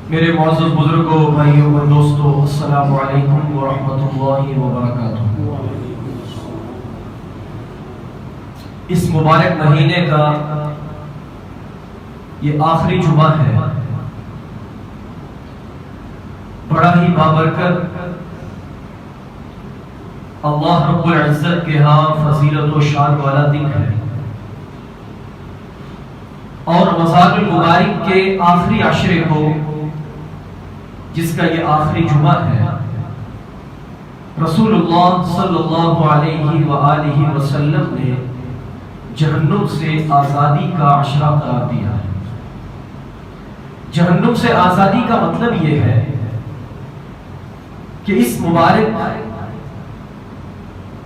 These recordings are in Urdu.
میرے معزز بزرگوں، بھائیوں اور دوستوں، السلام علیکم ورحمۃ اللہ وبرکاتہ۔ اس مبارک مہینے کا یہ آخری جمعہ ہے، بڑا ہی بابرکت، اللہ رب العزت کے ہاں فضیلت و شان والا دن ہے، اور رمضان المبارک کے آخری عشرے کو، جس کا یہ آخری جمعہ ہے، رسول اللہ صلی اللہ علیہ وآلہ وسلم نے جہنم سے آزادی کا عشرہ قرار دیا ہے۔ جہنم سے آزادی کا مطلب یہ ہے کہ اس مبارک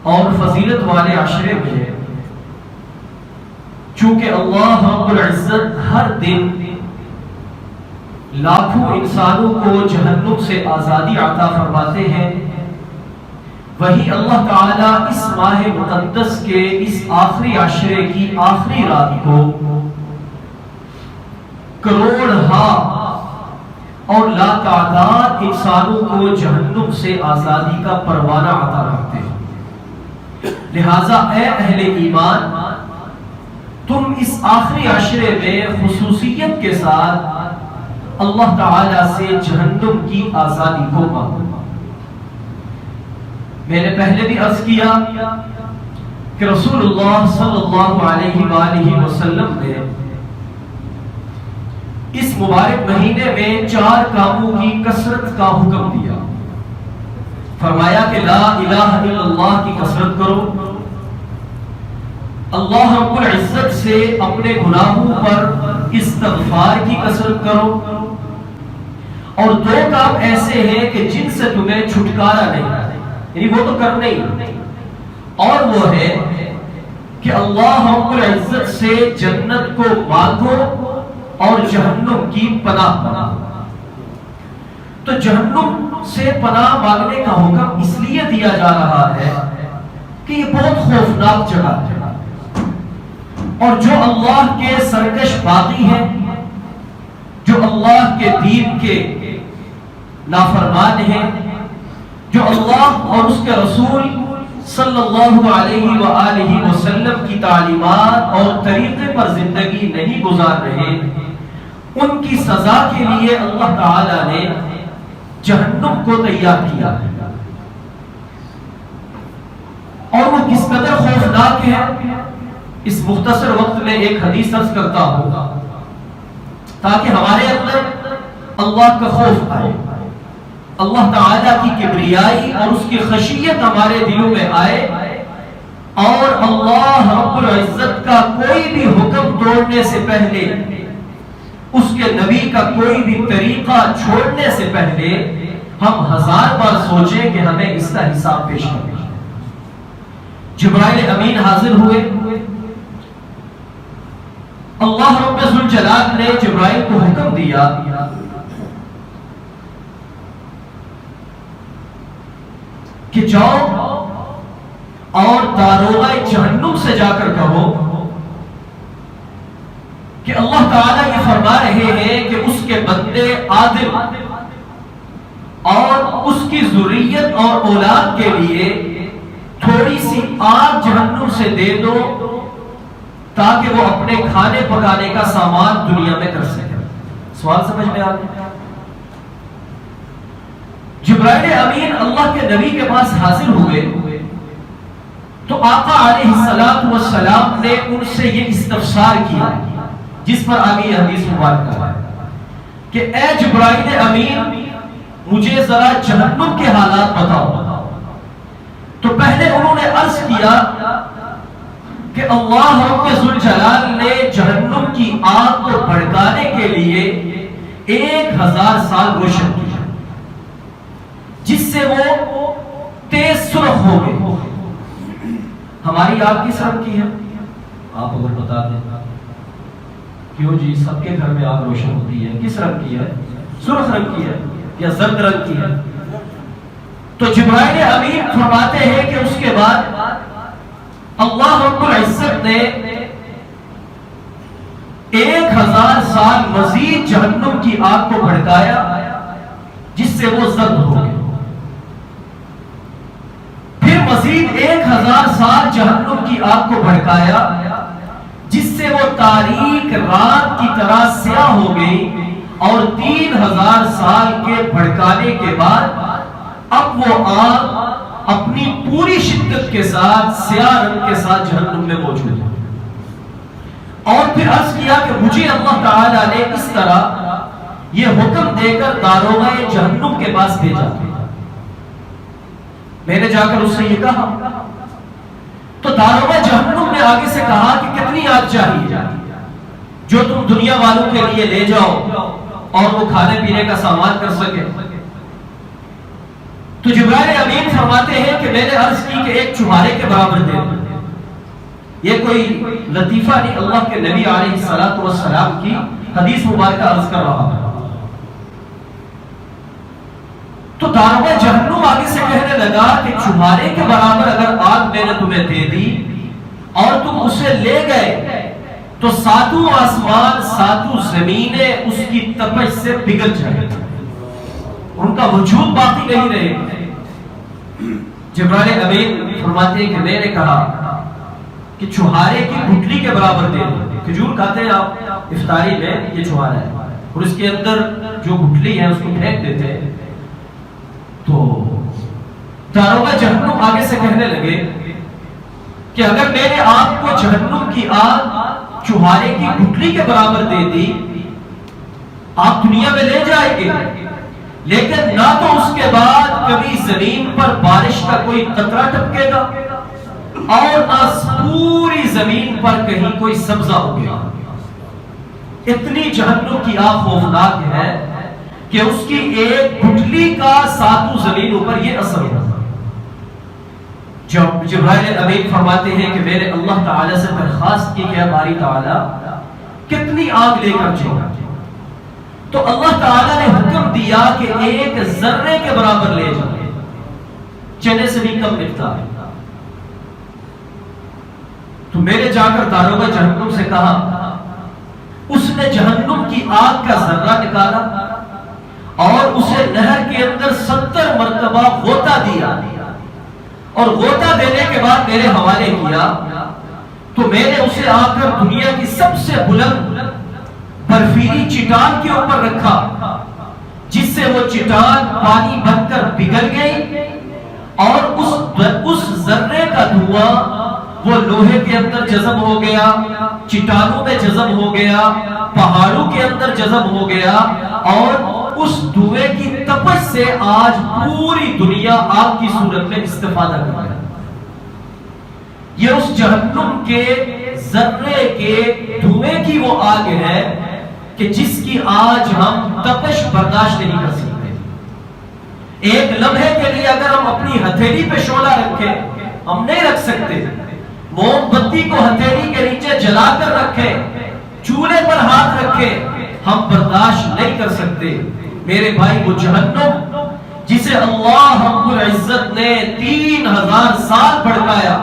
اور فضیلت والے عشرے میں چونکہ اللہ رب العزت ہر دن لاکھوں انسانوں کو جہنم سے آزادی عطا فرماتے ہیں، وہی اللہ تعالیٰ اس ماہ مقدس کے اس آخری عشرے کی آخری رات کو کروڑ ہا اور لا تعداد انسانوں کو جہنم سے آزادی کا پروانہ عطا کرتے ہیں۔ لہٰذا اے اہل ایمان، تم اس آخری عشرے میں خصوصیت کے ساتھ اللہ تعالیٰ سے جہنم کی آزادی کو مانگو۔ میں نے پہلے بھی عرض کیا کہ رسول اللہ صلی اللہ علیہ وآلہ وسلم نے اس مبارک مہینے میں 4 کاموں کی کثرت کا حکم دیا۔ فرمایا کہ لا الہ الا اللہ کی کثرت کرو، اللہ رب العزت سے اپنے گناہوں پر استغفار کی کثرت کرو، اور 2 کام ایسے ہیں کہ جن سے تمہیں چھٹکارا نہیں، یعنی وہ تو کرنا ہی، اور وہ ہے کہ اللہ رب العزت سے جنت کو مانگو اور جہنم کی پناہ مانگو۔ تو جہنم سے پناہ مانگنے کا حکم اس لیے دیا جا رہا ہے کہ یہ بہت خوفناک جگہ ہے، اور جو اللہ کے سرکش باغی ہیں، جو اللہ کے دین کے نافرمان ہیں، جو اللہ اور اس کے رسول صلی اللہ علیہ وآلہ وسلم کی تعلیمات اور طریقے پر زندگی نہیں گزار رہے، ان کی سزا کے لیے اللہ تعالی نے جہنم کو تیار کیا ہے، اور وہ کس قدر خوفناک ہے۔ اس مختصر وقت میں ایک حدیث عرض کرتا ہوں تاکہ ہمارے اندر اللہ کا خوف آئے، اللہ تعالیٰ کی کبریائی اور اس کی خشیت ہمارے دلوں میں آئے، اور اللہ رب العزت کا کوئی بھی حکم توڑنے سے پہلے، اس کے نبی کا کوئی بھی طریقہ چھوڑنے سے پہلے ہم 1000 بار سوچیں کہ ہمیں اس کا حساب پیش کرنا ہے۔ جبرائیل امین حاضر ہوئے، اللہ رب ذوالجلال نے جبرائیل کو حکم دیا کہ جاؤ اور داروغہ جہنم سے جا کر کہو کہ اللہ تعالیٰ یہ فرما رہے ہیں کہ اس کے بندے عادل اور اس کی ذریت اور اولاد کے لیے تھوڑی سی آگ جہنم سے دے دو تاکہ وہ اپنے کھانے پکانے کا سامان دنیا میں کر سکے۔ سوال سمجھ میں آ گیا؟ جبرائیل امین اللہ کے نبی کے پاس حاضر ہوئے تو آقا علیہ السلام نے ان سے یہ استفسار کیا، جس پر آگے یہ حدیث مبارکہ ہے کہ اے جبرائیل امین، مجھے ذرا جہنم کے حالات بتاؤ۔ تو پہلے انہوں نے عرض کیا کہ اللہ رب ذوالجلال نے جہنم کی آگ کو بھڑکانے کے لیے 1000 سال روشن کیا، جس سے وہ تیز سرخ ہو گئے۔ ہماری آگ کس رنگ کی ہے؟ آپ اگر بتا دیں۔ کیوں جی، سب کے گھر میں آگ روشن ہوتی ہے، کس رنگ کی ہے؟ سرخ رنگ کی ہے یا زرد رنگ کی ہے؟ تو جبرائیل امین فرماتے ہیں کہ اس کے بعد اللہ رب العزت نے 1000 سال مزید جہنم کی آگ کو بھڑکایا جس سے وہ زرد ہو گئے. پھر مزید 1000 سال جہنم کی آگ کو بھڑکایا جس سے وہ تاریک رات کی طرح سیاہ ہو گئی، اور 3000 سال کے بھڑکانے کے بعد اب وہ آگ اپنی پوری شدت کے ساتھ سیاہ رنگ کے ساتھ جہنم میں موجود ہے. اور پھر عرض کیا کہ مجھے اللہ تعالیٰ نے اس طرح یہ حکم دے کر داروغہ جہنم کے پاس بھیجا. میں نے جا کر اس سے یہ کہا تو داروغہ جہنم نے آگے سے کہا کہ کتنی آگ چاہیے جو تم دنیا والوں کے لیے لے جاؤ اور وہ کھانے پینے کا سامان کر سکے. تو جبرائیل امین فرماتے ہیں کہ میں نے عرض کی کہ ایک چوہارے کے برابر دے. یہ کوئی لطیفہ نہیں، اللہ کے نبی علیہ الصلوۃ والسلام کی حدیث مبارکہ عرض کر رہا ہوں. تو داروغہ جہنم آگے سے کہنے لگا کہ چوہارے کے برابر اگر آگ میں نے تمہیں دے دی اور تم اسے لے گئے تو 7 آسمان 7 زمینیں اس کی تپش سے پگھل جائیں، ان کا وجود باقی نہیں رہے. جبرائیل امین فرماتے ہیں کہ میں نے کہا کہ چوہارے کی گٹھلی کے برابر دے دو. کھجور کھاتے ہیں آپ افطاری میں، یہ چوہارا ہے اور اس کے اندر جو گٹھلی ہے اس کو پھینک دیتے ہیں. تو داروغہ جہنم آگے سے کہنے لگے کہ اگر میں نے آپ کو جہنم کی آگ چوہارے کی گٹھلی کے برابر دے دی، آپ دنیا میں لے جائیں گے، لیکن نہ تو اس کے بعد کبھی زمین پر بارش کا کوئی قطرہ ٹپکے گا اور نہ پوری زمین پر کہیں کوئی سبزہ ہوگا. اتنی جہنم کی آگ خوفناک ہے کہ اس کی ایک گٹھلی کا 7 زمینوں پر یہ اثر ہوگا. جب جبرائیل امین فرماتے ہیں کہ میں نے اللہ تعالیٰ سے درخواست کی کہ باری تعالیٰ کتنی آگ لے کر جاؤ، تو اللہ تعالیٰ نے حکم دیا کہ ایک ذرے کے برابر لے جاؤ، چنے سے بھی کم مقدار. تو میں نے جا کر داروغہ جہنم سے کہا، اس نے جہنم کی آگ کا ذرہ نکالا اور اسے نہر کے اندر 70 مرتبہ غوطہ دیا، اور غوطہ دینے کے بعد میرے حوالے کیا. تو میں نے اسے آ کر دنیا کی سب سے بلند برفیلی چٹان کے اوپر رکھا، جس سے وہ چٹان پانی بن کر پگھل گئی، اور اس ذرے کا دھواں وہ لوہے کے اندر جذب ہو گیا، چٹانوں میں جذب ہو گیا، پہاڑوں کے اندر جذب ہو گیا، اور اس دھوئے کی تپش سے آج پوری دنیا آگ کی صورت میں استفادہ کر رہا ہے. یہ اس جہنم کے ذرے کے دھوئے کی وہ آگ ہے کہ جس کی آج ہم تپش برداشت نہیں کر سکتے. ایک لمحے کے لیے اگر ہم اپنی ہتھیلی پہ شعلہ رکھیں ہم نہیں رکھ سکتے، موم بتی کو ہتھیلی کے نیچے جلا کر رکھیں، چولہے پر ہاتھ رکھیں، ہم برداشت نہیں کر سکتے. میرے بھائی وہ جہنم جسے اللہ رب العزت نے 3000 سال بھڑکایا،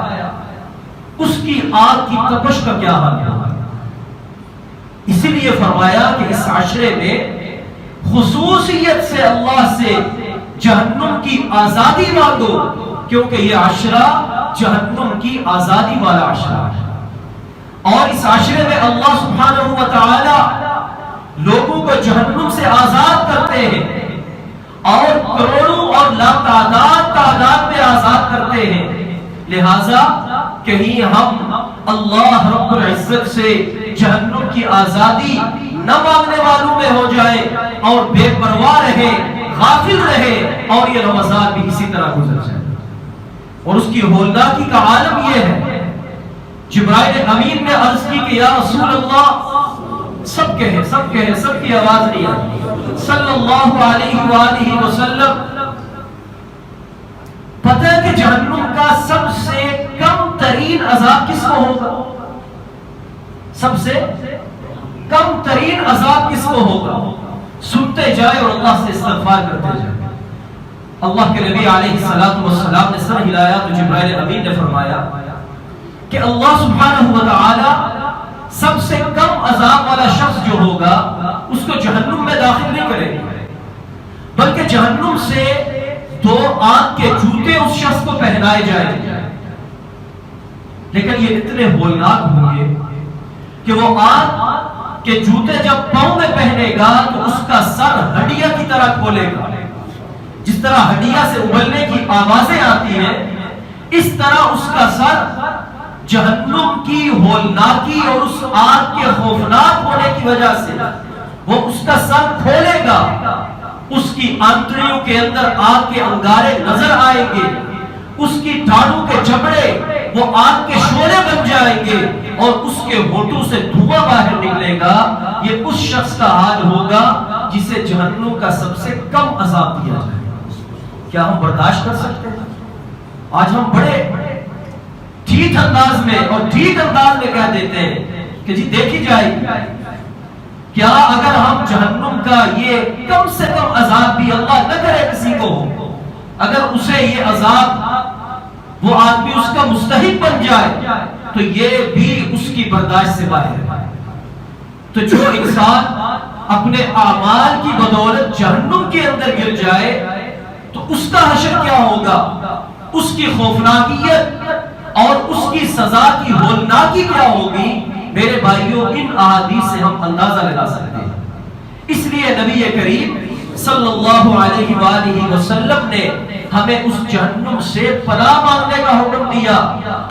اس کی آگ کی تپش کا کیا حال ہے. اسی لیے فرمایا کہ اس عشرے میں خصوصیت سے اللہ سے جہنم کی آزادی مانگو، کیونکہ یہ عشرہ جہنم کی آزادی والا عشرہ ہے. اور اس عشرے میں اللہ سبحانہ و تعالی لوگوں کو جہنم سے آزاد کرتے ہیں، اور کروڑوں اور تعداد میں آزاد کرتے ہیں. لہذا کہیں ہم اللہ رب العزت سے جہنم کی آزادی نہ مانگنے والوں میں ہو جائے اور بے پرواہ رہے، غافل رہے، اور یہ رمضان بھی اسی طرح گزر جائے. اور اس کی ہولناکی کا عالم یہ ہے، جبرائیل امین نے عرض کی کہ یا رسول اللہ، سب کہے سب کی آواز نہیں آتی، صلی اللہ علیہ وآلہ وسلم، پتہ ہے کہ جہنم کا سب سے کم ترین عذاب کس کو ہوگا؟ سب سے کم ترین عذاب کس کو ہوگا؟ سنتے جائے اور اللہ سے استغفار کرتے جائے. اللہ کے نبی علیہ السلام نے سر ہلایا تو جبرائیل امین نے فرمایا کہ اللہ سبحانہ و تعالی سب سے کم عذاب والا شخص جو ہوگا اس کو جہنم میں داخل نہیں کرے گا، بلکہ جہنم سے 2 آگ کے جوتے اس شخص کو پہنائے جائیں گے، لیکن یہ اتنے ہولناک ہوں گے کہ وہ آگ کے جوتے جب پاؤں میں پہنے گا تو اس کا سر ہڈیا کی طرح کھولے گا، جس طرح ہڈیا سے ابلنے کی آوازیں آتی ہیں اس طرح اس کا سر جہنم کی ہولناکی اور اس آگ کے خوفناک ہونے کی وجہ سے وہ اس کا سر کھولے گا، اس کی آنتڑیوں کے اندر آگ کے انگارے نظر آئیں گے، اس کی ٹانوں کے جبڑے وہ آگ کے شعلے بن جائیں گے اور اس کے ہونٹوں سے دھواں باہر نکلے گا۔ یہ اس شخص کا حال ہوگا جسے جہنم کا سب سے کم عذاب دیا جائے۔ کیا ہم برداشت کر سکتے ہیں؟ آج ہم بڑے ٹھیک انداز میں کہہ دیتے ہیں کہ جی دیکھی جائے گی، کیا اگر ہم جہنم کا یہ کم سے کم عذاب بھی اللہ نہ کرے کسی کو، اگر اسے یہ عذاب وہ آدمی اس کا مستحق بن جائے تو یہ بھی اس کی برداشت سے باہر ہے۔ تو جو انسان اپنے اعمال کی بدولت جہنم کے اندر گر جائے تو اس کا حشر کیا ہوگا، اس کی خوفناکیت اور اس کی سزا کی ہولناکی کیا ہوگی، میرے بھائیوں ان احادیث سے ہم اندازہ لگا سکتے ہیں۔ اس لیے نبی کریم صلی اللہ علیہ وآلہ وسلم نے ہمیں اس جہنم سے پناہ مانگنے کا حکم دیا،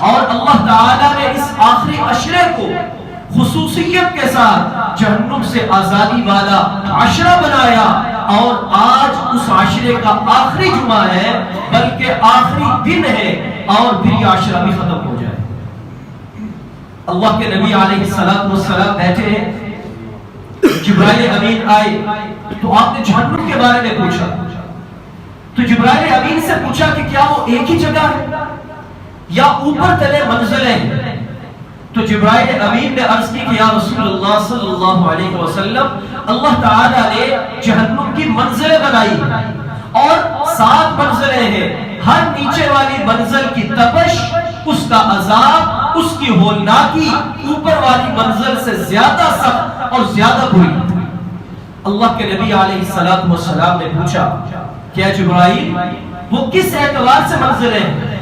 اور اللہ تعالیٰ نے اس آخری عشرے کو خصوصیت کے ساتھ جہنم سے آزادی والا عشرہ بنایا، اور آج اس عشرے کا آخری جمعہ ہے بلکہ آخری دن ہے، اور پھر یہ عشرہ بھی ختم ہو جائے۔ اللہ کے نبی علیہ السلام بیٹھے ہیں، جبرائیل امین آئے تو آپ نے جہنم کے بارے میں پوچھا، تو جبرائیل امین سے پوچھا کہ کیا وہ ایک ہی جگہ ہے یا اوپر تلے منزلیں ہیں؟ تو جبرائیل امین نے عرض کی کہ یا رسول اللہ صلی اللہ علیہ وسلم، اللہ تعالیٰ نے جہنم کی منزلیں بنائی اور 7 منزلیں ہیں، ہر نیچے والی منزل کی تپش، اس کا عذاب، اس کی ہولناکی اوپر والی منزل سے زیادہ سخت اور زیادہ بری۔ اللہ کے نبی علیہ السلام نے پوچھا کیا جبرائیل وہ کس اعتبار سے منزلیں ہیں؟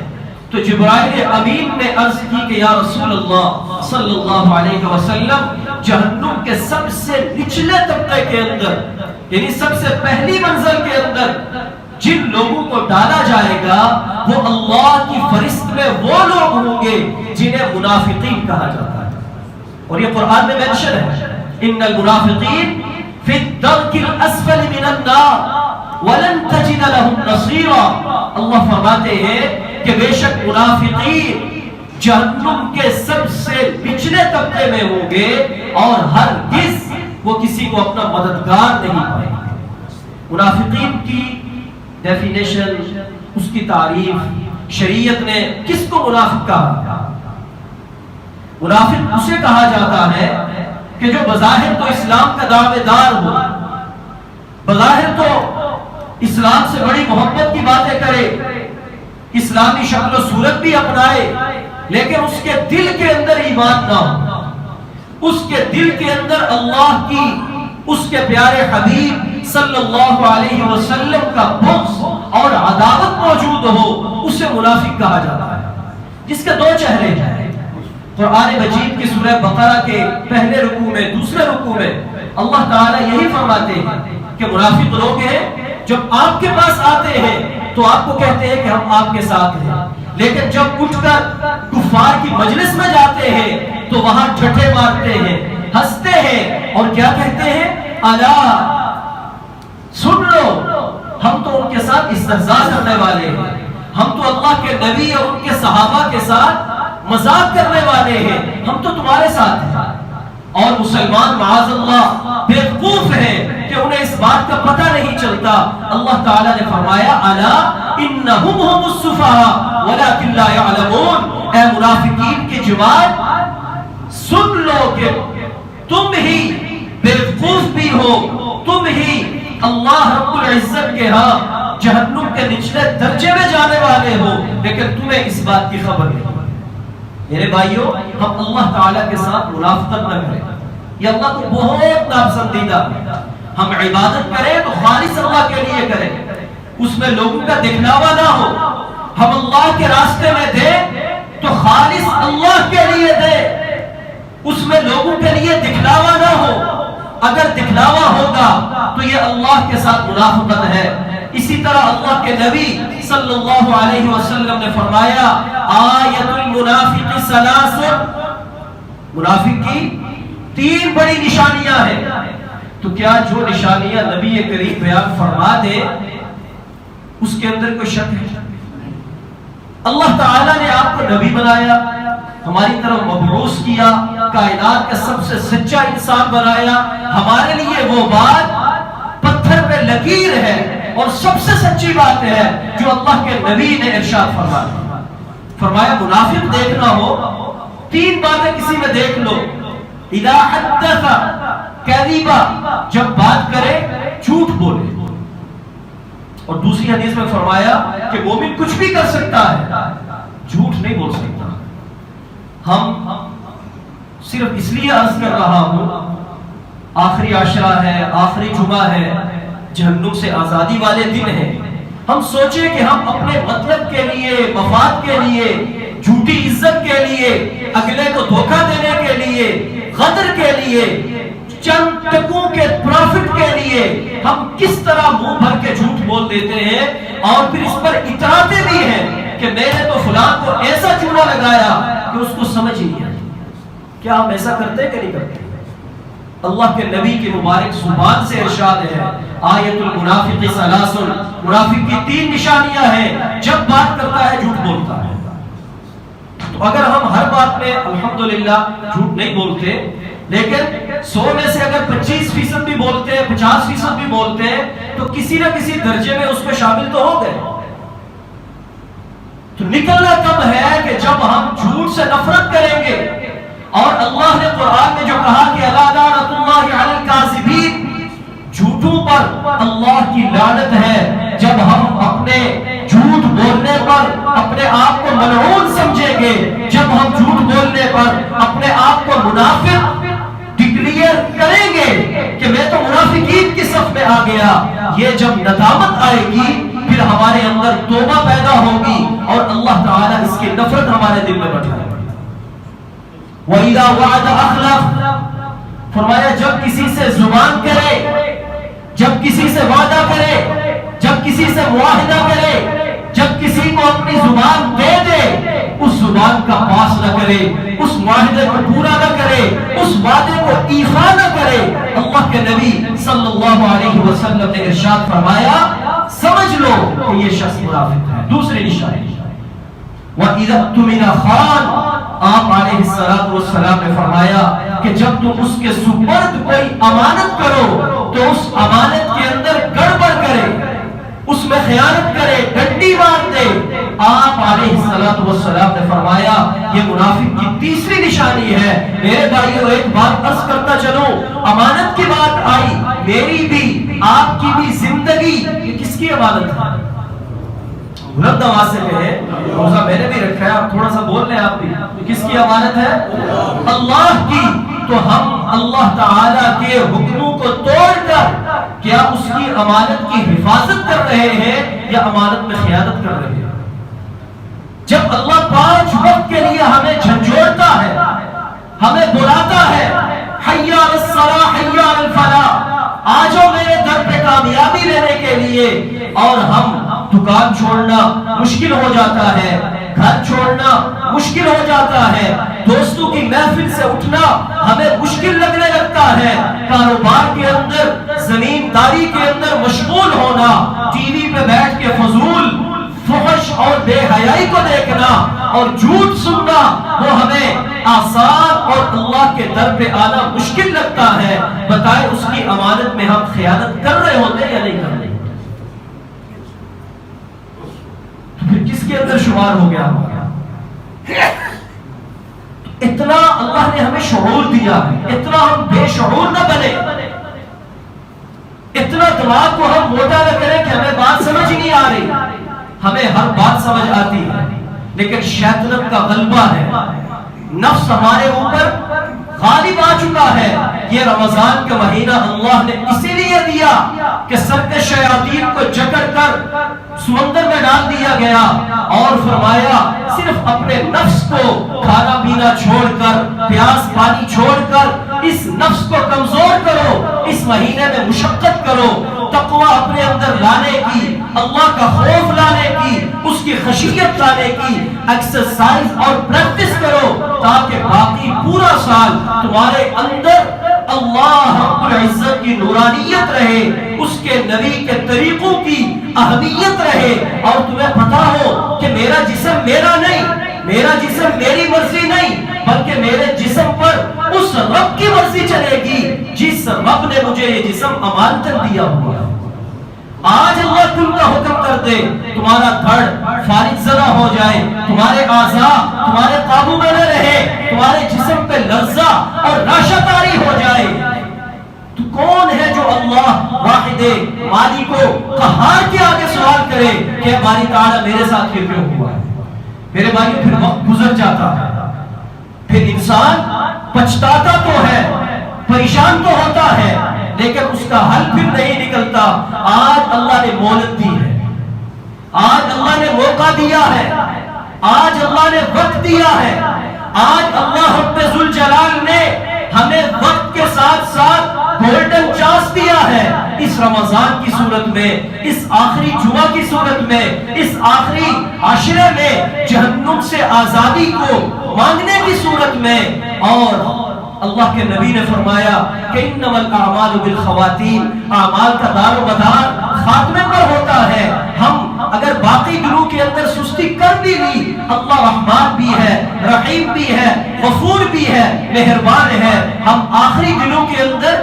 تو جبرائیل امین نے عرض کی کہ یا رسول اللہ صلی اللہ علیہ وسلم، جہنم کے سب سے نچلے طبقے کے اندر، یعنی سب سے پہلی منزل کے اندر جن لوگوں کو ڈالا جائے گا وہ اللہ کی فہرست میں وہ لوگ ہوں گے جنہیں منافقین کہا جاتا ہے، اور یہ قرآن میں مینشن ہے، ان المنافقین فی الدرک الاسفل من النار وَلَن تَجِدَ لَهُمْ نَصِيرًا۔ اللہ فرماتے ہیں کہ بے شک منافقین جہنم کے سب سے پچھلے طبقے میں ہوں گے اور ہرگز وہ کسی کو اپنا مددگار نہیں پائیں گے۔ منافقین کی ڈیفینیشن، اس کی تعریف شریعت نے کس کو منافق کہا؟ منافق اسے کہا جاتا ہے کہ جو بظاہر تو اسلام کا دعوے دار ہو، بظاہر تو اسلام سے بڑی محبت کی باتیں کرے، اسلامی شکل و صورت بھی اپنائے، لیکن اس کے دل کے اندر ایمان نہ ہو، اس کے دل کے اندر اللہ کی، اس کے پیارے حبیب صلی اللہ علیہ وسلم کا بغض اور عداوت موجود ہو، اسے منافق کہا جاتا ہے، جس کے 2 چہرے ہیں۔ قرآن مجید کی سورہ بقرہ کے پہلے رکوع میں، دوسرے رکوع میں اللہ تعالیٰ یہی فرماتے ہیں کہ منافق لوگ ہیں جب آپ کے پاس آتے ہیں تو آپ کو کہتے ہیں کہ ہم آپ کے ساتھ ہیں، لیکن جب اٹھ کر کفار کی مجلس میں جاتے ہیں تو وہاں ٹھٹھے مارتے ہیں، ہنستے ہیں، اور کیا کہتے ہیں؟ الا سن لو، ہم تو ان کے ساتھ استہزاء کرنے والے ہیں، ہم تو اللہ کے نبی اور ان کے صحابہ کے ساتھ مذاق کرنے والے ہیں، ہم تو تمہارے ساتھ ہیں۔ اور مسلمان معاذ اللہ بیوقوف ہیں کہ انہیں اس بات کا پتہ نہیں چلتا۔ اللہ تعالیٰ نے فرمایا الا انہم هم السفہاء ولکن لا یعلمون، اے منافقین کی جماعت سن لو کہ تم ہی بیوقوف بھی ہو، تم ہی اللہ رب العزت کے ہاں جہنم کے نچلے درجے میں جانے والے ہو، لیکن تمہیں اس بات کی خبر نہیں۔ میرے بھائیوں، ہم اللہ تعالیٰ کے ساتھ منافقت نہ کریں، یہ اللہ کو بہت ناپسندیدہ ہے. ہم عبادت کریں تو خالص اللہ کے لیے کریں, اس میں لوگوں کا دکھلاوا نہ ہو. ہم اللہ کے راستے میں دیں تو خالص اللہ کے لیے دیں, اس میں لوگوں کے لیے دکھلاوا نہ ہو. اگر دکھلاوا ہوگا تو یہ اللہ کے ساتھ منافقت ہے. اسی طرح اللہ کے نبی صلی اللہ علیہ وسلم نے فرمایا آیت المنافق ثلاث, منافق کی 3 بڑی نشانیاں ہیں. تو کیا جو نشانیاں نبی کریم بیان فرما دے اس کے اندر کوئی شک ہے؟ اللہ تعالیٰ نے آپ کو نبی بنایا, ہماری طرف مبعوث کیا, کائنات کا سب سے سچا انسان بنایا. ہمارے لیے وہ بات پتھر پہ لکیر ہے اور سب سے سچی بات ہے جو اللہ کے نبی نے ارشاد فرمایا منافق دیکھنا ہو 3 باتیں کسی میں دیکھ لو. اذا حدث کذبا, جب بات کرے جھوٹ بولے. اور دوسری حدیث میں فرمایا کہ مومن کچھ بھی کر سکتا ہے, جھوٹ نہیں بول سکتا. ہم صرف اس لیے عرض کر رہا ہوں, آخری عشرہ ہے, آخری جمعہ ہے, جہنم سے آزادی والے دن ہیں. ہم سوچیں کہ ہم اپنے مطلب کے لیے, مفاد کے لیے, جھوٹی عزت کے لیے, اگلے کو دھوکہ دینے کے لیے, غدر کے لیے, چند ٹکوں کے پروفٹ کے لیے ہم کس طرح منہ بھر کے جھوٹ بول دیتے ہیں اور پھر اس پر اتراتے بھی ہیں کہ میں نے تو فلان کو ایسا چونا لگایا کہ اس کو سمجھ ہی نہیں آئی. کیا ہم ایسا کرتے کہ نہیں کرتے؟ اللہ کے نبی کی مبارک زبان سے ارشاد ہے آیت المنافق ثلاث, منافق کی 3 نشانیاں ہیں, جب بات کرتا ہے جھوٹ بولتا ہے. تو اگر ہم ہر بات میں الحمدللہ جھوٹ نہیں بولتے, لیکن 100 میں سے اگر 25% بھی بولتے, 50% بھی بولتے, تو کسی نہ کسی درجے میں اس میں شامل تو ہو گئے. تو نکلنا کب ہے کہ جب ہم جھوٹ سے نفرت کریں گے. اور اللہ نے قرآن میں جو کہا کہ الا لعنۃ اللہ علی الکاذبین, جھوٹوں پر اللہ کی لعنت ہے. جب ہم اپنے جھوٹ بولنے پر اپنے آپ کو ملعون سمجھیں گے, جب ہم جھوٹ بولنے پر اپنے آپ کو منافق ڈکلیئر کریں گے کہ میں تو منافقین کی صف میں آ گیا, یہ جب ندامت آئے گی پھر ہمارے اندر توبہ پیدا ہوگی اور اللہ تعالیٰ اس کی نفرت ہمارے دل میں بٹھائے گا. وَإِذَا وَعَدَ أَخْلَفَ, فرمایا جب کسی سے زبان کرے, جب کسی سے وعدہ کرے, جب کسی سے معاہدہ کرے, جب کسی کو اپنی زبان دے دے, اس زبان کا پاس نہ کرے, اس معاہدے کو پورا نہ کرے, اس وعدے کو ایفا نہ کرے. اللہ کے نبی صلی اللہ علیہ وسلم نے ارشاد فرمایا سمجھ لو کہ یہ شخص منافق ہے. دوسری نشانی وَإِذَا اؤْتُمِنَ خَانَ, آپ علیہ السلام نے فرمایا کہ جب تم اس کے سپرد کوئی امانت کرو تو اس امانت کے اندر گڑبڑ کرے, اس میں خیانت کرے, ڈنڈی مار دے. آپ علیہ السلام نے فرمایا یہ منافق کی تیسری نشانی ہے. میرے بھائیو ایک بات عرض کرتا چلو, امانت کی بات آئی, میری بھی آپ کی بھی زندگی یہ کس کی امانت ہے؟ بلند آواز سے کہے, روزہ میں نے بھی رکھا ہے, آپ تھوڑا سا بول لیں آپ بھی, کس کی امانت ہے؟ اللہ کی. تو ہم اللہ تعالیٰ کے حکموں کو توڑ کر کیا اس کی امانت کی حفاظت کر رہے ہیں یا امانت میں خیانت کر رہے ہیں؟ جب اللہ 5 وقت کے لیے ہمیں جھنجھوڑتا ہے, ہمیں بلاتا ہے حی علی الصلاح حی علی الفلاح, آ جاؤ میرے در پہ کامیابی لینے کے لیے, اور ہم دکان چھوڑنا مشکل ہو جاتا ہے, گھر چھوڑنا مشکل ہو جاتا ہے, دوستوں کی محفل سے اٹھنا ہمیں مشکل لگنے لگتا ہے, کاروبار کے اندر, زمینداری کے اندر مشغول ہونا, ٹی وی پہ بیٹھ کے فضول فحش اور بے حیائی کو دیکھنا اور جھوٹ سننا وہ ہمیں آسان اور اللہ کے در پہ آنا مشکل لگتا ہے. بتائیں اس کی امانت میں ہم خیانت کر رہے ہوتے یا نہیں کر رہے؟ تو پھر کس کے اندر شمار ہو گیا ہوگا؟ اتنا اللہ نے ہمیں شعور دیا ہے, اتنا ہم بے شعور نہ بنے, اتنا دماغ کو ہم موٹا نہ کریں کہ ہمیں بات سمجھ نہیں آ رہی. ہمیں ہر بات سمجھ آتی ہے لیکن شیطنت کا غلبہ ہے, نفس ہمارے اوپر غالب آ چکا ہے. یہ رمضان کا مہینہ اللہ نے اسی لیے دیا کہ سرکش شیاطین کو جکڑ کر سمندر میں ڈال دیا گیا اور فرمایا صرف اپنے نفس کو کھانا پینا چھوڑ کر پیاس پانی چھوڑ کر اس نفس کو کمزور کرو، اس مہینے میں مشقت کرو، تقوی اپنے اندر لانے کی، اللہ کا خوف لانے کی، اس کی خشیت لانے کی ایکسرسائز اور پریکٹس کرو تاکہ باقی پورا سال تمہارے اندر اللہ رب العزت کی نورانیت رہے، اس کے نبی کے طریقوں کی اہمیت رہے، اور تمہیں پتا ہو کہ میرا جسم میرا نہیں، میرا جسم میری مرضی نہیں، بلکہ میرے جسم پر اس رب کی مرضی چلے گی جس رب نے مجھے یہ جسم امانت دیا ہوا ہے۔ آج اللہ تم کا حکم کر دے تمہارا دھڑ فارغ زدہ ہو جائے، تمہارے اعضاء تمہارے قابو میں نہ رہے، تمہارے جسم پہ لرزہ اور راشداری ہو جائے، تو کون ہے جو اللہ واحد مالک کو قہار کے آگے سوال کرے کہ باری تعالیٰ میرے ساتھ یہ کیوں ہوا ہے؟ میرے بھائیو پھر وقت گزر جاتا ہے، پھر انسان پچھتاتا تو ہے، پریشان تو ہوتا ہے، لیکن اس کا حل پھر نہیں نکلتا۔ آج اللہ نے مہلت دی ہے، آج اللہ نے موقع دیا ہے، آج اللہ نے وقت دیا ہے، آج اللہ رب ذوالجلال نے ہمیں وقت کے ساتھ ساتھ گولڈن چانس دیا ہے، اس رمضان کی صورت میں، اس آخری جمعہ کی صورت میں، اس آخری عشرے میں جہنم سے آزادی کو مانگنے کی صورت میں۔ اور اللہ کے نبی نے فرمایا کہ انما الاعمال بالخواتیم، اعمال کا دار و مدار خاتمے پر ہوتا ہے۔ ہم اگر باقی دنوں کے اندر سستی کر بھی لی، اللہ رحمان بھی ہے، رحیم بھی ہے، غفور بھی ہے، مہربان ہے، ہم آخری دنوں کے اندر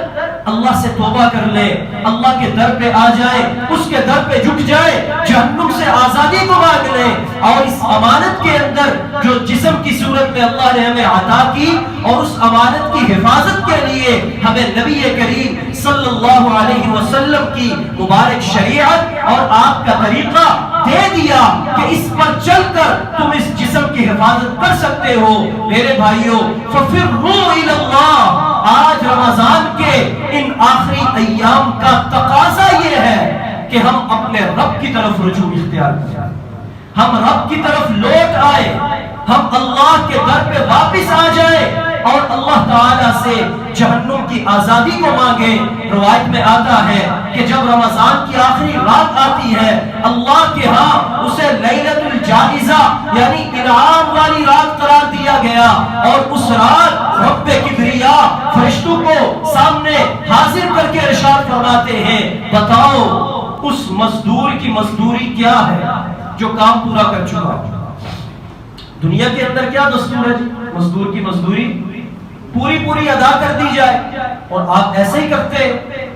اللہ سے توبہ کر لیں، اللہ کے در پہ آ جائیں، اس کے در پہ جھک جائیں، جہنم سے آزادی کو مانگ لیں، اور اس امانت کے اندر جو جسم کی صورت میں اللہ نے ہمیں عطا کی، اور اس امانت کی حفاظت کے لیے ہمیں نبی کریم صلی اللہ علیہ وسلم کی مبارک شریعت اور آپ کا طریقہ دے دیا کہ اس پر چل کر تم اس جسم کی حفاظت کر سکتے ہو۔ میرے بھائیوں فَفِرُّوا إِلَى اللَّهِ، آج رمضان کے ان آخری ایام کا تقاضا یہ ہے کہ ہم اپنے رب کی طرف رجوع اختیار کریں، ہم رب کی طرف لوٹ آئے، ہم اللہ کے در پہ واپس آ جائیں اور اللہ تعالیٰ سے جہنم کی آزادی کو مانگیں۔ روایت میں آتا ہے کہ جب رمضان کی آخری رات آتی ہے، اللہ کے ہاں اسے لیلۃ الجائزہ یعنی انعام والی رات قرار دیا گیا، اور اس رات رب کبریا فرشتوں کو سامنے حاضر کر کے ارشاد فرماتے ہیں، بتاؤ اس مزدور کی مزدوری کیا ہے جو کام پورا کر چکا۔ دنیا کے اندر کیا دستور ہے؟ مزدور کی مزدوری پوری ادا کر دی جائے، اور آپ ایسے ہی کرتے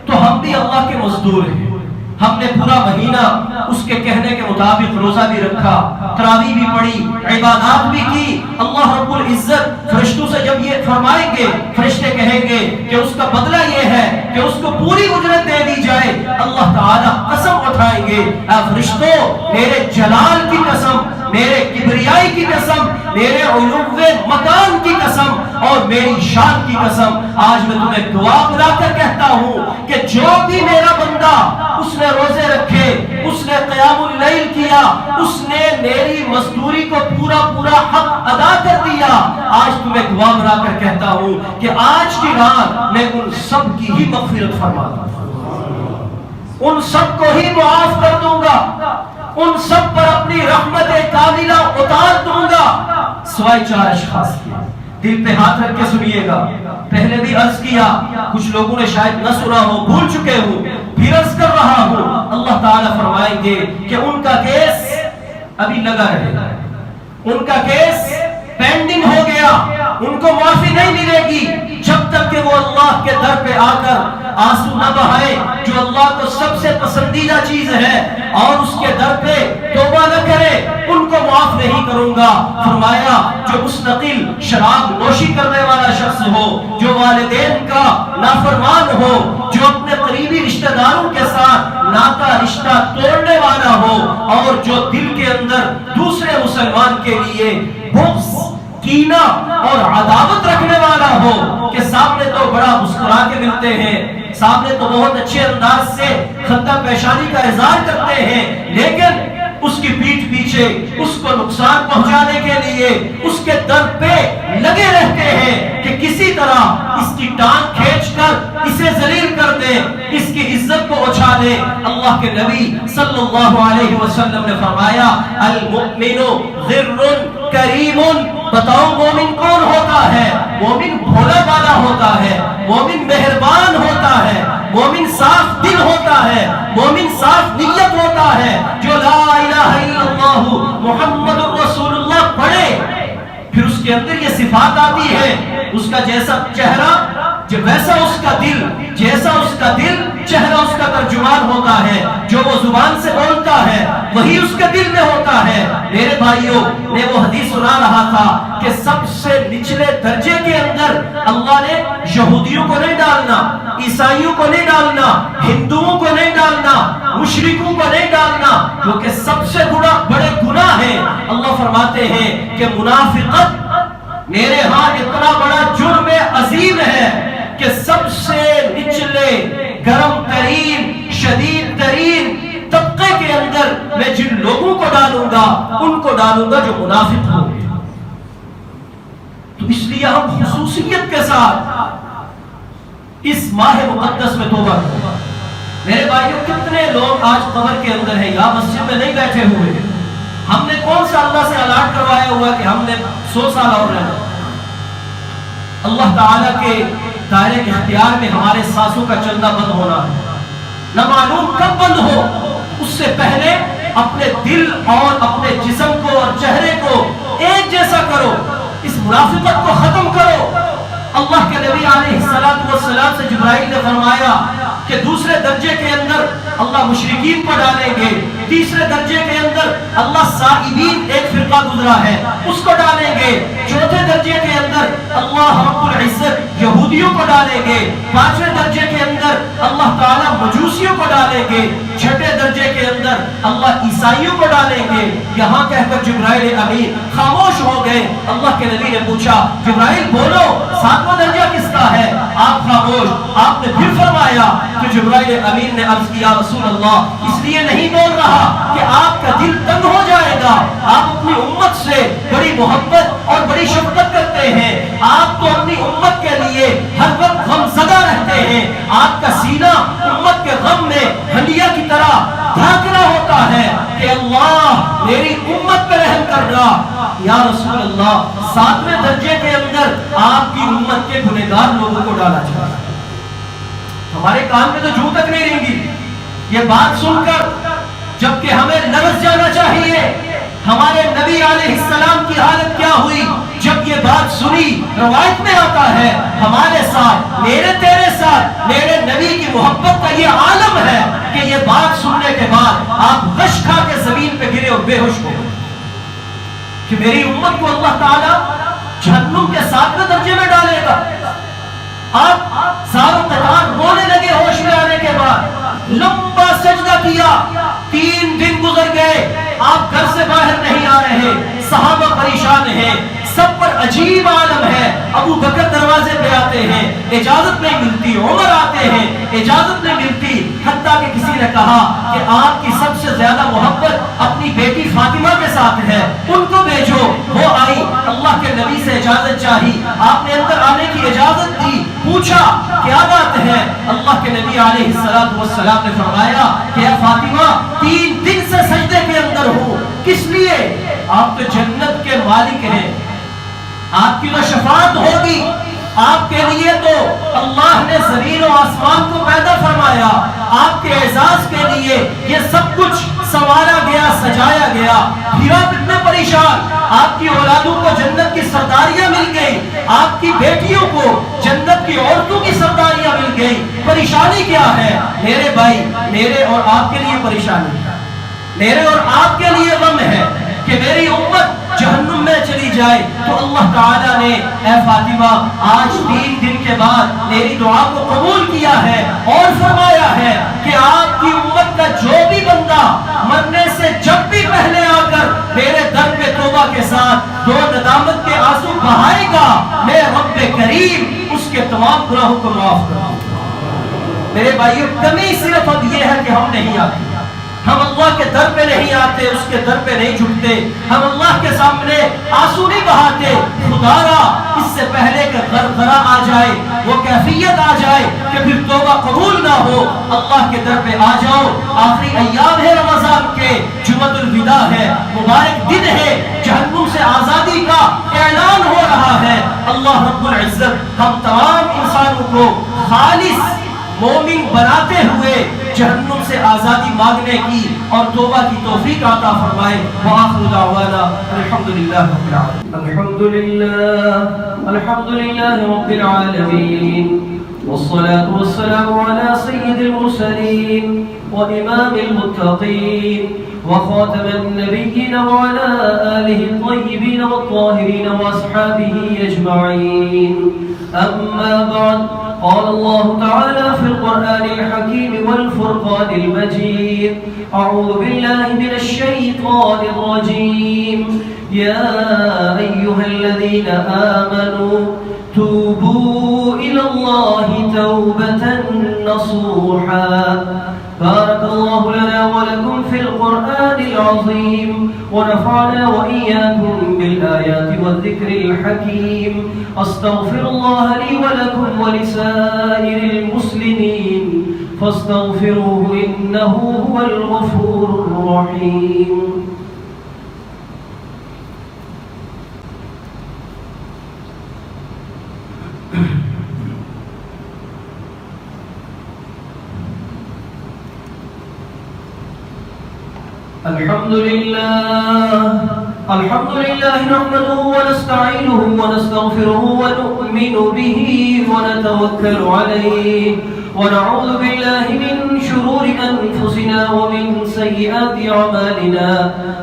تو ہم بھی اللہ کے مزدور ہیں۔ ہم نے پورا مہینہ اس کے کہنے کے مطابق روزہ بھی رکھا، تراویح بھی پڑھی، عبادات بھی کی۔ اللہ رب العزت فرشتوں سے جب یہ فرمائیں گے، فرشتے کہیں گے کہ اس کا بدلہ یہ ہے کہ اس کو پوری اجرت دے دی جائے، اللہ تعالیٰ قسم اٹھائیں گے، اے فرشتوں میرے جلال کی قسم، میرے کبریائی کی قسم، میرے علو مکان کی قسم اور میری شان کی قسم، آج میں تمہیں دعا بلا کر کہتا ہوں کہ جو بھی میرا بندہ اس نے روزے رکھے، اس نے قیام اللیل کیا، اس نے میری مزدوری کو پورا حق ادا کر دیا، آج تمہیں دعا بلا کر کہتا ہوں کہ آج کی رات میں ان سب کی ہی مغفرت فرما دوں، ان سب کو ہی معاف کر دوں گا، ان سب پر اپنی رحمت کاملہ اتار دوں گا، سوائے 4 اشخاص کی۔ دل پہ ہاتھ رکھ کے سنیے گا، پہلے بھی عرض کیا، کچھ لوگوں نے شاید نہ سنا ہو، بھول چکے ہوں، پھر عرض کر رہا ہوں، اللہ تعالیٰ فرمائیں گے کہ ان کا کیس ابھی لگا رہے گا، ان کا کیس پینڈنگ ہو گیا، ان کو معافی نہیں ملے گی جب تک کہ وہ اللہ کے در پہ آ کر آنسو نہ بہائے جو اللہ کو سب سے پسندیدہ چیز ہے، اور اس کے در پہ توبہ نہ کرے، ان کو معاف نہیں کروں گا۔ فرمایا جو مستقل شراب نوشی کرنے والا شخص ہو، جو والدین کا نافرمان ہو، جو اپنے قریبی رشتہ داروں کے ساتھ ناتا رشتہ توڑنے والا ہو، اور جو دل کے اندر دوسرے مسلمان کے لیے بغض کینہ اور عداوت رکھنے والا ہو کہ سامنے تو بڑا مسکرا کے ملتے ہیں، سامنے تو بہت اچھے انداز سے خندہ پیشانی کا اظہار کرتے ہیں، لیکن اس کی پیٹھ پیچھے اس کو نقصان پہنچانے کے لیے اس کے در پہ لگے رہتے ہیں کہ کسی طرح اس کی ٹانگ کھینچ کر اسے ذلیل کر دیں، اس کی عزت کو اچھالیں۔ اللہ کے نبی صلی اللہ علیہ وسلم نے فرمایا المؤمن غر کریم، بتاؤ مومن کون ہوتا ہے؟ مومن بھولا بالا ہوتا ہے، مومن مہربان ہوتا ہے، مومن صاف دل ہوتا ہے، مومن صاف نیت ہوتا ہے، جو لا الہ الا اللہ محمد رسول اللہ پڑھے پھر اس کے اندر یہ صفات آتی ہے، اس کا جیسا چہرہ ویسا اس کا دل، جیسا اس کا دل چہرہ اس کا ترجمان ہوتا ہے، جو وہ زبان سے بولتا ہے وہی اس کے دل میں ہوتا ہے۔ میرے بھائیوں، میں وہ حدیث سنا رہا تھا کہ سب سے نچلے درجے کے اندر اللہ نے یہودیوں کو نہیں ڈالنا، عیسائیوں کو نہیں ڈالنا، ہندوؤں کو نہیں ڈالنا، مشرکوں کو نہیں ڈالنا، جو کہ سب سے بڑے گناہ ہیں۔ اللہ فرماتے ہیں کہ منافقت میرے ہاں اتنا بڑا جرم عظیم ہے کہ سب سے نچلے گرم ترین شدید ترین طبقے کے اندر میں جن لوگوں کو ڈالوں گا ان کو ڈالوں گا جو منافق ہوں گے۔ تو اس لیے ہم خصوصیت کے ساتھ اس ماہ مقدس میں توبہ کریں۔ میرے بھائیوں، کتنے لوگ آج قبر کے اندر ہیں یا مسجد میں نہیں بیٹھے ہوئے؟ ہم نے کون سا اللہ سے الاٹ کروایا ہوا کہ ہم نے 100 سال اور رہنا؟ اللہ تعالیٰ کے دائرے اختیار میں ہمارے سانسوں کا چلنا بند ہونا ہے، نہ معلوم کب بند ہو۔ اس سے پہلے اپنے دل اور اپنے جسم کو اور چہرے کو ایک جیسا کرو، اس منافقت کو ختم کرو۔ اللہ کے نبی علیہ السلام سے جبرائیل نے فرمایا کہ دوسرے درجے کے اندر اللہ مشرکین کو ڈالیں گے، تیسرے درجے کے اندر اللہ سائبین ایک فرقہ گزرا ہے اس کو ڈالیں گے، چوتھے درجے کے اندر اللہ رب العزت یہودیوں کو ڈالیں گے، پانچویں درجے کے اندر اللہ تعالیٰ مجوسیوں کو ڈالیں گے، چھٹے درجے کے اندر اللہ عیسائیوں کو ڈالیں گے۔ یہاں کہہ کر جبرائیل امین خاموش ہو گئے۔ اللہ کے نبی نے پوچھا جبرائیل بولو ساتواں درجہ کس کا ہے؟ آپ خاموش۔ آپ نے پھر فرمایا کہ جبرائیل امین نے عرض کیا رسول اللہ اس لیے نہیں بول رہا کہ آپ کا دل تنگ ہو جائے گا، آپ اپنی امت سے بڑی محبت اور بڑی شفقت کرتے ہیں، آپ تو اپنی امت کے لیے ہر وقت غم زدہ رہتے ہیں، آپ کا سینہ امت کے غم میں ہنڈیا کی طرح دھڑکنا ہوتا ہے کہ اللہ میری امت پہ رحم کرنا۔ یا رسول اللہ 7ویں درجے کے اندر آپ کی امت کے گنہگار لوگوں کو ڈالا جائے۔ ہمارے کان میں تو جو تک نہیں رہیں گی یہ بات سن کر، جبکہ ہمیں لرز جانا چاہیے۔ ہمارے نبی علیہ السلام کی حالت کیا ہوئی جب یہ بات سنی؟ روایت میں آتا ہے ہمارے ساتھ، میرے تیرے ساتھ میرے نبی کی محبت کا یہ عالم ہے کہ یہ بات سننے کے بعد آپ غش کھا کے زمین پہ گرے اور بے ہوش ہو کہ میری امت کو اللہ تعالیٰ جہنم کے 7ویں درجے میں ڈالے گا۔ آپ ساروں قطار رونے لگے ہوش میں آنے کے بعد، لمبا سجدہ کیا، 3 دن گزر گئے، آپ گھر سے باہر نہیں آ رہے، صحابہ پریشان ہیں، سب پر عجیب عالم ہے۔ ابو بکر دروازے پہ آتے ہیں، اجازت نہیں ملتی، عمر آتے ہیں، اجازت نہیں ملتی، حتیٰ کہ کسی نے کہا کہ آپ کی سب سے زیادہ محبت اپنی بیٹی فاطمہ کے ساتھ ہے، ان کو بھیجو۔ وہ آئی، اللہ کے نبی سے اجازت چاہی، آپ نے اندر آنے کی اجازت دی، پوچھا کیا بات ہے؟ اللہ کے نبی علیہ السلام نے فرمایا کہ اے فاطمہ 3 دن سے سجدے کے اندر ہوں، کس لیے؟ آپ تو جنت کے مالک ہیں، آپ کی تو شفاعت ہوگی، آپ کے لیے تو اللہ نے زمین و آسمان کو پیدا فرمایا، آپ کے اعزاز کے لیے یہ سب کچھ سنوارا گیا، سجایا گیا، پھر آپ اتنے پریشان، آپ کی اولادوں کو جنت کی سرداریاں مل گئی، آپ کی بیٹیوں کو جنت کی عورتوں کی سرداریاں مل گئی، پریشانی کیا ہے؟ میرے بھائی، میرے اور آپ کے لیے پریشانی، میرے اور آپ کے لیے غم ہے کہ میری امت جہنم میں چلی جائے۔ تو اللہ تعالیٰ نے اے فاطمہ آج 3 دن کے بعد میری دعا کو قبول کیا ہے اور فرمایا ہے کہ آپ کی امت کا جو بھی بندہ مرنے سے جب بھی پہلے آ کر میرے در پہ توبہ کے ساتھ 2 ندامت کے آنسو گا میں رب کریم اس کے تمام گناہوں کو معاف کر دوں گا۔ میرے بھائیو، کمی صرف اب یہ ہے کہ ہم نہیں آتے، ہم اللہ کے در پہ نہیں آتے، اس کے در پہ نہیں جھکتے، ہم اللہ کے سامنے آنسو نہیں بہاتے۔ خدا را اس سے پہلے کہ غرغرہ آ جائے، وہ کیفیت آ جائے کہ پھر توبہ قبول نہ ہو، اللہ کے در پہ آ جاؤ۔ آخری ایام ہے رمضان کے، جمعۃ الوداع ہے، مبارک دن ہے، جہنم سے آزادی کا اعلان ہو رہا ہے۔ اللہ رب العزت ہم تمام انسانوں کو خالص مومن بناتے ہوئے جہنم سے آزادی مانگنے کی اور توبہ کی توفیق عطا فرمائے۔ وآخر دعوانا الحمدللہ رب العالمین۔ الحمدللہ رب العالمین، والصلاة والسلام على سيد المرسلين وإمام المتقين وخاتم النبيين وعلى آله الطيبين والطاهرين وأصحابه أجمعين. أما بعد، قال الله تعالى في القرآن الحكيم والفرقان المجيد: أعوذ بالله من الشيطان الرجيم. يا أيها الذين آمنوا توبوا إلى الله توبة نصوحا. بارك الله لنا ولكم في القرآن العظيم، ونفعنا وإياكم بالآيات والذكر الحكيم. أستغفر الله لي ولكم ولسائر المسلمين فاستغفروه إنه هو الغفور الرحيم. الحمد لله نحمده ونستعينه ونستغفره ونؤمن به ونتوكل عليه، ونعوذ بالله من شرور أنفسنا ومن سيئات أعمالنا.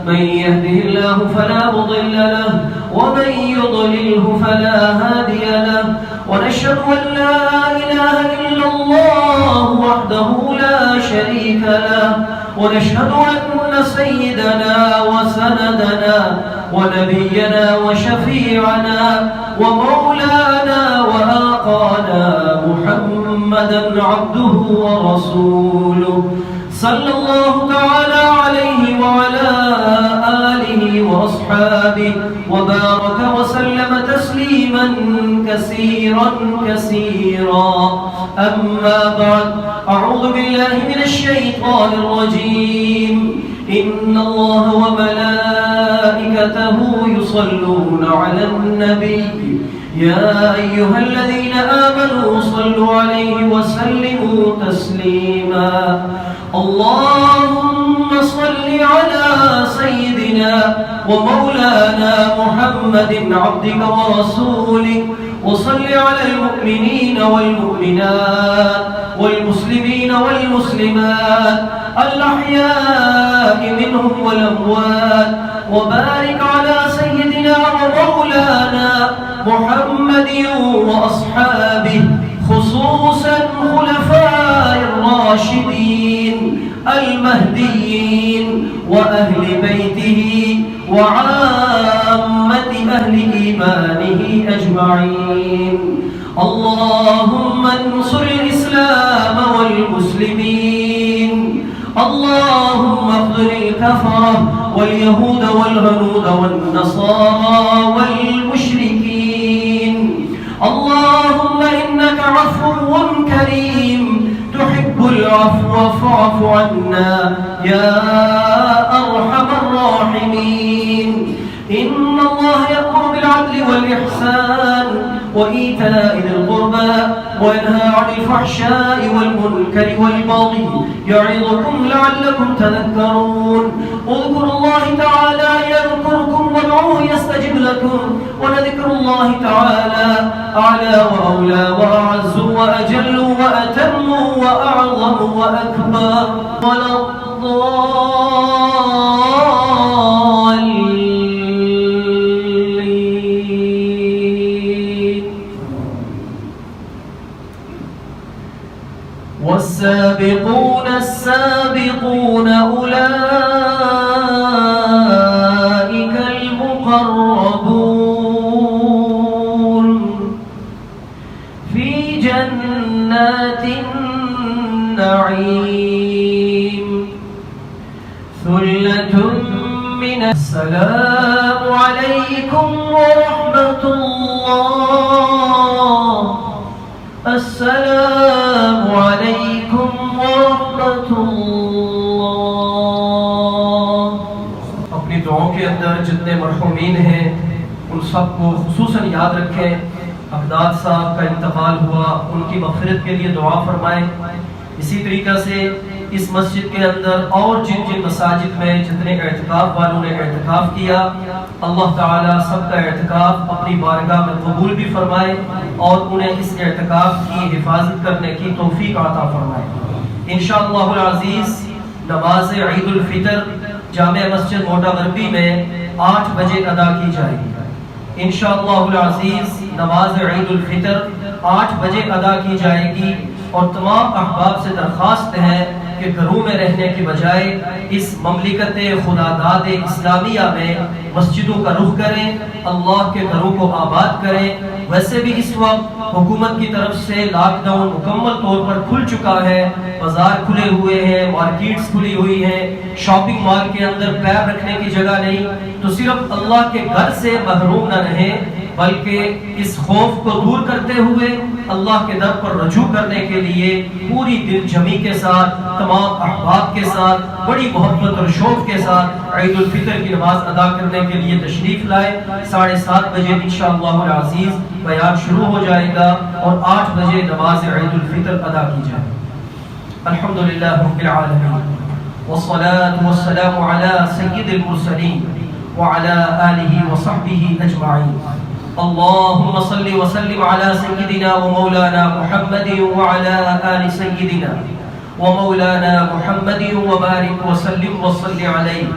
من يهده الله فلا مضل له ومن يضلله فلا هادي له، ونشهد أن لا إله إلا الله وحده لا شريك له، ونشهد أن سيدنا وسندنا ونبينا وشفيعنا ومولانا وآقانا محمدا عبده ورسوله، صلى الله تعالى عليه وعلى آله وأصحابه وبارك وسلم تسليما كثيرا كثيرا. أما بعد، أعوذ بالله من الشيطان الرجيم. إن الله وملائكته يصلون على النبي، يا أيها الذين آمنوا صلوا عليه وسلموا تسليما. اللهم صل على سيدنا ومولانا محمد عبدك ورسولك، وصل على المؤمنين والمؤمنات والمسلمين والمسلمات الأحياء منهم والأموات، وبارك على سيدنا ومولانا محمد وأصحابه، خصوصا خلفاء الراشدين المهديين وأهل بيته وعامة أهل إيمانه أجمعين. اللهم انصر الإسلام والمسلمين، اللهم اخذل الكفرة واليهود والهنود والنصارى والمشركين. اللهم إنك عفو كريم تحب العفو فاعف عنا يا أرحم الراحمين. إن الله يأمر بالعدل والإحسان وإيتاء ذي القربى وينهى عن الفحشاء والمنكر والبغي يعظكم لعلكم تذكرون. اذكروا الله تعالى يذكركم وادعوه يستجب لكم، ولذكر الله تعالى أعلى وأولى وأعز وأجل وأتم وأعظم وأكبر. ولا والسابقون السابقون أولئك المقربون. ثلة من السلام عليكم ورحمة الله السلام عليكم ورحمة الله. اپنی دعاؤں کے اندر جتنے مرحومین ہیں ان سب کو خصوصاً یاد رکھیں. اقداد صاحب کا انتقال ہوا، ان کی مغفرت کے لیے دعا فرمائیں. اسی طریقہ سے اس مسجد کے اندر اور جن جن مساجد میں جتنے اعتکاف والوں نے اعتکاف کیا، اللہ تعالیٰ سب کا اعتکاف اپنی بارگاہ میں قبول بھی فرمائے اور انہیں اس اعتکاف کی حفاظت کرنے کی توفیق عطا فرمائے. انشاءاللہ العزیز نماز عید الفطر جامع مسجد موٹا غربی میں 8 بجے ادا کی جائے گی. انشاءاللہ العزیز نماز عید الفطر 8 بجے ادا کی جائے گی اور تمام احباب سے درخواست ہے کہ گھروں میں رہنے کے بجائے اس مملکت خداداد اسلامیہ میں مسجدوں کا رخ کریں، اللہ کے گھروں کو آباد کریں. ویسے بھی اس وقت حکومت کی طرف سے لاک ڈاؤن مکمل طور پر کھل چکا ہے، بازار کھلے ہوئے ہیں، مارکیٹس کھلی ہوئی ہیں، شاپنگ مال کے اندر پیر رکھنے کی جگہ نہیں. تو صرف اللہ کے گھر سے محروم نہ رہیں بلکہ اس خوف کو دور کرتے ہوئے اللہ کے در پر رجوع کرنے کے لیے پوری دل جمی کے ساتھ تمام احباب کے ساتھ بڑی محبت اور شوق کے ساتھ عید الفطر کی نماز ادا کرنے کے لیے تشریف لائے. 7:30 بجے انشاءاللہ العزیز بیان شروع ہو جائے گا اور 8 بجے نماز عید الفطر ادا کی جائے. الحمدللہ رب العالمین والصلاة والسلام علی سید المرسلین وعلى آلہ وصحبہ اجمعین. اللهم صل وسلم على سيدنا ومولانا محمد وعلى آل سيدنا ومولانا محمد وبارك وسلم وصل عليه.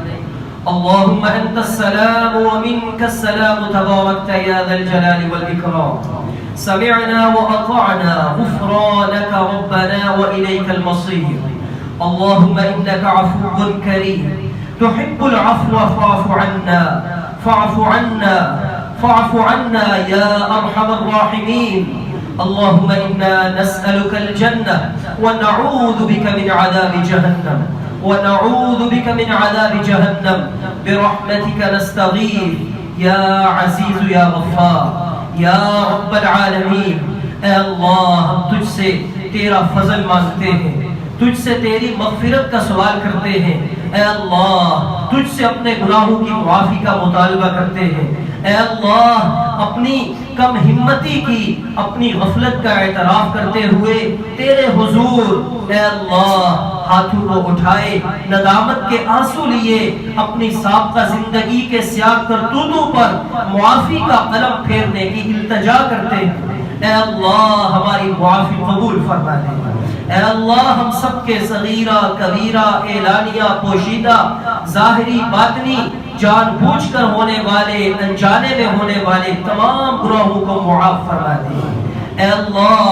اللهم أنت السلام ومنك السلام تباركت يا ذا الجلال والإكرام. سمعنا وأطعنا غفرانك ربنا وإليك المصير. اللهم إنك عفو كريم تحب العفو فاعف عنا فاعف عنا فاعف عنا يا أرحم الراحمين. اللهم إنا نسألك الجنة ونعوذ بك من عذاب جهنم ونعوذ بك من عذاب جهنم برحمتك نستغيث يا عزيز يا غفار يا رب العالمين. اے اللہ ہم تجھ سے تیرا فضل مانگتے ہیں، تجھ سے تیری مغفرت کا سوال کرتے ہیں. اے اللہ تجھ سے اپنے گناہوں کی معافی کا مطالبہ کرتے ہیں. اے اللہ اپنی کم ہمتی کی اپنی غفلت کا اعتراف کرتے ہوئے تیرے حضور اے اللہ ہاتھوں کو اٹھائے ندامت کے آنسو لیے اپنی سابقہ زندگی کے سیاہ کرتوتوں پر معافی کا قلم پھیرنے کی التجا کرتے ہیں. اے اللہ ہماری معافی قبول فرما دے. اے اللہ ہم سب کے صغیرہ کبیرہ اعلانیہ پوشیدہ ظاہری باطنی جان بوجھ کر ہونے والے انجانے میں ہونے والے تمام گناہوں کو معاف فرما دے. اے اللہ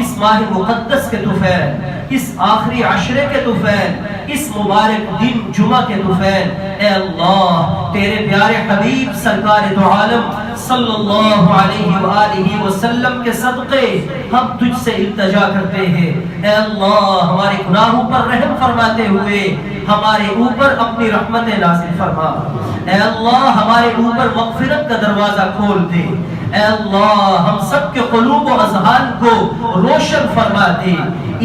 اس ماہ مقدس کے طفیل، اس آخری عشرے کے طفیل، اس مبارک دن جمعہ کے طفیل اے اللہ تیرے پیارے حبیب سرکار دو عالم صلی اللہ علیہ وآلہ وسلم کے صدقے ہم تجھ سے التجا کرتے ہیں. اے اللہ ہمارے گناہوں پر رحم فرماتے ہوئے ہمارے اوپر اپنی رحمت نازل فرما. اے اللہ ہمارے اوپر مغفرت کا دروازہ کھول دے. اے اللہ ہم سب کے قلوب و اذہان کو روشن فرما دے،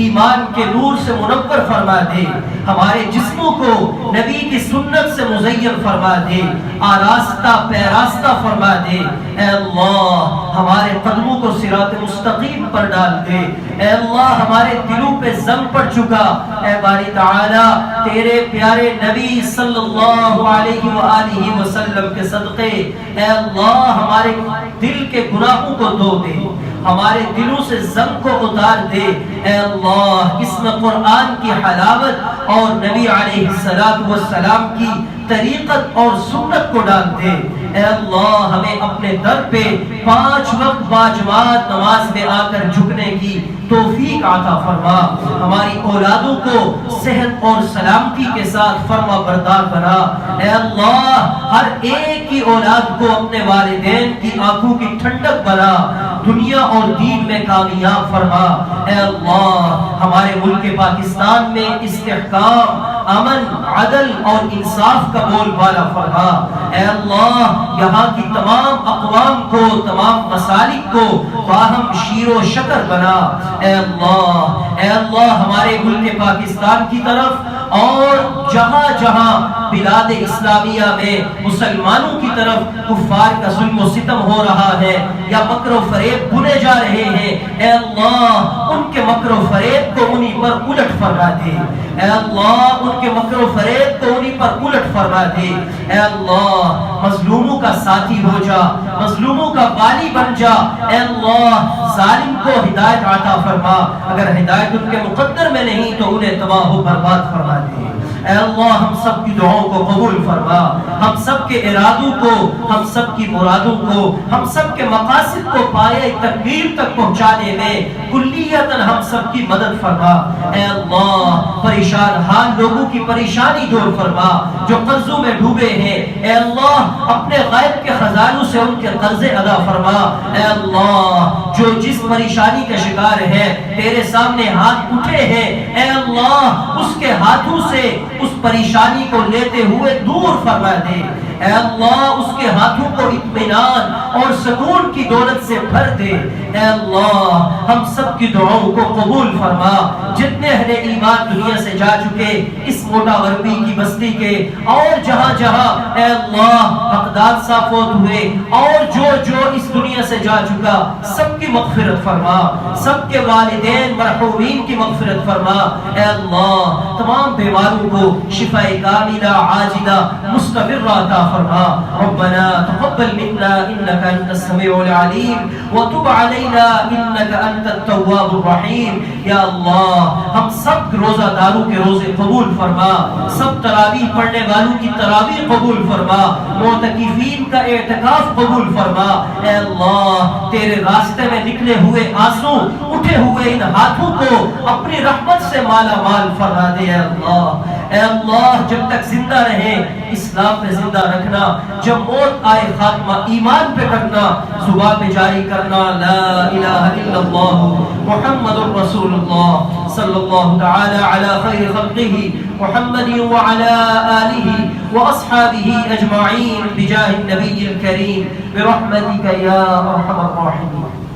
ایمان کے نور سے منور فرما دے، ہمارے جسموں کو نبی کی سنت سے مزین فرما دے، آراستہ پیراستہ فرما دے. اے اللہ ہمارے قدموں کو صراط مستقیم پر ڈال دے. اے اللہ ہمارے دلوں پہ زنگ پڑ چکا اے باری تعالی تیرے پیارے نبی صلی اللہ علیہ وآلہ وسلم کے صدقے اے اللہ ہمارے دل کے گناہوں کو دھو دے، ہمارے دلوں سے زنگ کو اتار دے. اے اللہ اس میں قرآن کی حلاوت اور نبی علیہ السلام کی طریقت اور سنت کو ڈال دے. اے اللہ ہمیں اپنے در پہ 5 وقت باجماعت نماز میں آ کر جھکنے کی توفیق عطا فرما. ہماری اولادوں کو صحت اور سلامتی کے ساتھ فرما بردار بنا. اے اللہ ہر ایک کی اولاد کو اپنے والدین کی آنکھوں کی ٹھنڈک بنا، دنیا اور دین میں کامیاب فرما. اے اللہ ہمارے ملک پاکستان میں استحکام امن، عدل اور انصاف کا بول بالا فرما۔ اے اللہ یہاں کی تمام اقوام کو، تمام مسالک کو باہم شیر و شکر بنا۔ اے اللہ ہمارے ملک پاکستان کی طرف اور جہاں جہاں بلاد اسلامیہ میں مسلمانوں کی طرف کفار کا ظلم و ستم ہو رہا ہے یا مکر و فریب بنے جا رہے ہیں، اے اللہ ان کے مکر و فریب کو انہی پر الٹ فرما دے۔ اے اللہ ان کے مکر و فریب کو انہی پر الٹ فرما دے۔ اے اللہ مظلوموں کا ساتھی ہو جا، مظلوموں کا والی بن جا۔ اے اللہ ظالم کو ہدایت عطا فرما، اگر ہدایت ان کے مقدر میں نہیں تو انہیں تباہ و برباد فرما دے۔ اے اللہ ہم سب کی دعاؤں کو قبول فرما، ہم سب کے ارادوں کو، ہم سب کی مرادوں کو، ہم سب کے مقاصد کو پائے تکمیل تک پہنچانے میں کلیتاً ہم سب کی مدد فرما۔ اے اللہ پریشان حال لوگوں کی پریشانی دور فرما، جو قرضوں میں ڈوبے ہیں اے اللہ اپنے غیب کے خزانوں سے ان کے قرضے ادا فرما۔ اے اللہ جو جس پریشانی کا شکار ہے تیرے سامنے ہاتھ اٹھے ہیں، اے اللہ اس کے ہاتھوں سے اس پریشانی کو لیتے ہوئے دور فرما دے۔ اے اللہ اس کے ہاتھوں کو اطمینان اور سکون کی دولت سے بھر دے۔ اے اللہ ہم سب کی دعاؤں کو قبول فرما۔ جتنے اہل ایمان دنیا سے جا چکے اس موٹا غربی کی بستی کے اور جہاں جہاں اے اللہ حقدار صافوت ہوئے اور جو اس دنیا سے جا چکا سب کی مغفرت فرما، سب کے والدین مرحومین کی مغفرت فرما۔ اے اللہ تمام بیماروں کو شفاء کاملہ عاجلہ مستمرہ عطا فرما۔ ربنا تقبل منا انك انت السميع العليم وتب علينا انك انت التواب الرحيم۔ یا اللہ ہم سب روزہ داروں کے روزے قبول فرما، سب تراویح پڑھنے والوں کی تراویح قبول فرما، معتکفین کا اعتکاف قبول فرما۔ اے اللہ تیرے راستے میں نکلے ہوئے آنسو اٹھے ہوئے ان ہاتھوں کو اپنی رحمت سے مالا مال فرما دے۔ اے اللہ جب تک زندہ رہے اسلام پہ زندہ رکھنا، جب موت آئے خاتمہ ایمان پہ کرنا، زبان پہ جاری کرنا لا الہ الا اللہ محمد رسول اللہ صلی اللہ تعالی علی خیر خلقہ محمد وعلی آلہ واصحابہ اجمعین بجاہ النبی الکریم برحمتک یا ارحم الراحمین۔